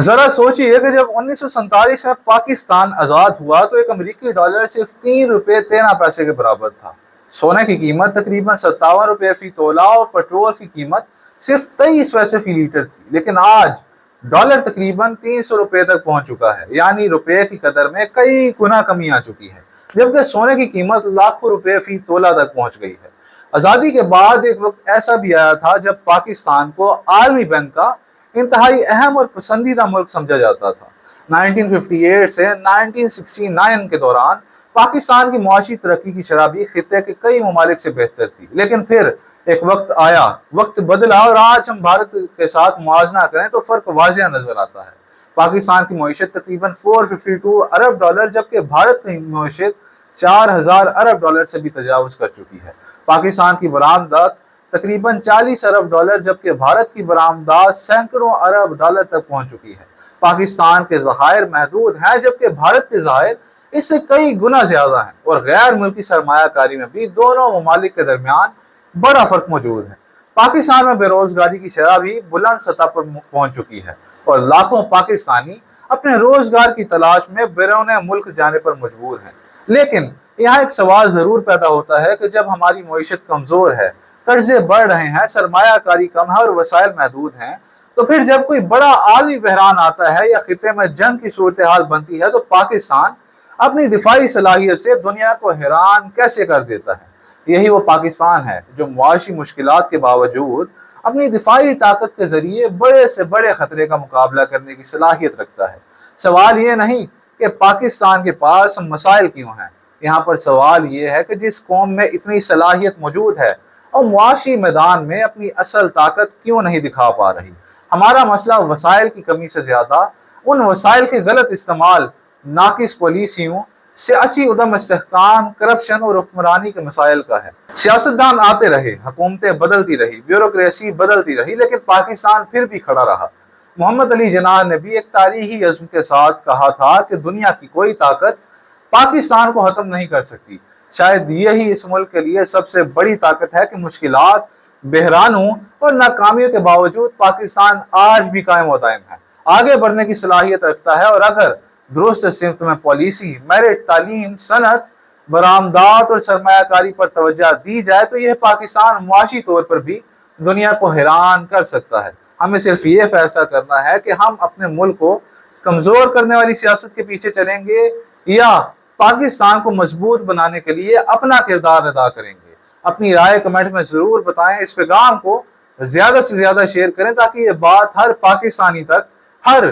ذرا سوچیے کہ جب 1947 میں پاکستان آزاد ہوا تو ایک امریکی ڈالر صرف 3 روپے 13 پیسے کے برابر تھا۔ سونے کی قیمت تقریباً 57 روپے فی تولہ اور پیٹرول کی قیمت صرف 23 پیسے فی لیٹر تھی، لیکن آج ڈالر تقریباً 300 روپے تک پہنچ چکا ہے، یعنی روپے کی قدر میں کئی گنا کمی آ چکی ہے، جبکہ سونے کی قیمت لاکھوں روپے فی تولہ تک پہنچ گئی ہے۔ آزادی کے بعد ایک وقت ایسا بھی آیا تھا جب پاکستان کو عالمی بینک کا انتہائی اہم اور پسندیدہ ملک سمجھا جاتا تھا۔ 1958 سے 1969 کے دوران پاکستان کی معاشی ترقی کی شرح بھی خطے کے کئی ممالک سے بہتر تھی، لیکن پھر ایک وقت آیا، وقت بدلا، اور آج ہم بھارت کے ساتھ موازنہ کریں تو فرق واضح نظر آتا ہے۔ پاکستان کی معیشت تقریباً 452 ارب ڈالر جبکہ بھارت کی معیشت 4000 ارب ڈالر سے بھی تجاوز کر چکی ہے۔ پاکستان کی برآمدات تقریباً 40 ارب ڈالر جبکہ بھارت کی برآمدات سینکڑوں ارب ڈالر تک پہنچ چکی ہے۔ پاکستان کے ذخائر محدود ہیں جبکہ بھارت کے ذخائر اس سے کئی گنا زیادہ ہیں، اور غیر ملکی سرمایہ کاری میں بھی دونوں ممالک کے درمیان بڑا فرق موجود ہے۔ پاکستان میں بے روزگاری کی شرح بھی بلند سطح پر پہنچ چکی ہے، اور لاکھوں پاکستانی اپنے روزگار کی تلاش میں بیرون ملک جانے پر مجبور ہیں۔ لیکن یہاں ایک سوال ضرور پیدا ہوتا ہے کہ جب ہماری معیشت کمزور ہے، قرضے بڑھ رہے ہیں، سرمایہ کاری کم ہے اور وسائل محدود ہیں، تو پھر جب کوئی بڑا عالمی بحران آتا ہے یا خطے میں جنگ کی صورتحال بنتی ہے تو پاکستان اپنی دفاعی صلاحیت سے دنیا کو حیران کیسے کر دیتا ہے۔ یہی وہ پاکستان ہے جو معاشی مشکلات کے باوجود اپنی دفاعی طاقت کے ذریعے بڑے سے بڑے خطرے کا مقابلہ کرنے کی صلاحیت رکھتا ہے۔ سوال یہ نہیں کہ پاکستان کے پاس مسائل کیوں ہیں، یہاں پر سوال یہ ہے کہ جس قوم میں اتنی صلاحیت موجود ہے اور معاشی میدان میں اپنی اصل طاقت کیوں نہیں دکھا پا رہی۔ ہمارا مسئلہ وسائل کی کمی سے زیادہ ان وسائل کے غلط استعمال، ناقص پالیسیوں، سیاسی عدم استحکام، کرپشن اور حکمرانی کے مسائل کا ہے۔ سیاستدان آتے رہے، حکومتیں بدلتی رہی، بیوروکریسی بدلتی رہی، لیکن پاکستان پھر بھی کھڑا رہا۔ محمد علی جناح نے بھی ایک تاریخی عزم کے ساتھ کہا تھا کہ دنیا کی کوئی طاقت پاکستان کو ختم نہیں کر سکتی۔ شاید یہی اس ملک کے لیے سب سے بڑی طاقت ہے کہ مشکلات، بحرانوں اور ناکامیوں کے باوجود پاکستان آج بھی قائم و دائم ہے، آگے بڑھنے کی صلاحیت رکھتا ہے، اور اگر درست سمت میں پالیسی، میرٹ، تعلیم، صنعت، برآمدات اور سرمایہ کاری پر توجہ دی جائے تو یہ پاکستان معاشی طور پر بھی دنیا کو حیران کر سکتا ہے۔ ہمیں صرف یہ فیصلہ کرنا ہے کہ ہم اپنے ملک کو کمزور کرنے والی سیاست کے پیچھے چلیں گے یا پاکستان کو مضبوط بنانے کے لیے اپنا کردار ادا کریں گے۔ اپنی رائے کمنٹ میں ضرور بتائیں، اس پیغام کو زیادہ سے زیادہ شیئر کریں تاکہ یہ بات ہر پاکستانی تک، ہر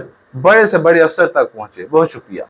بڑے سے بڑے افسر تک پہنچے۔ بہت شکریہ۔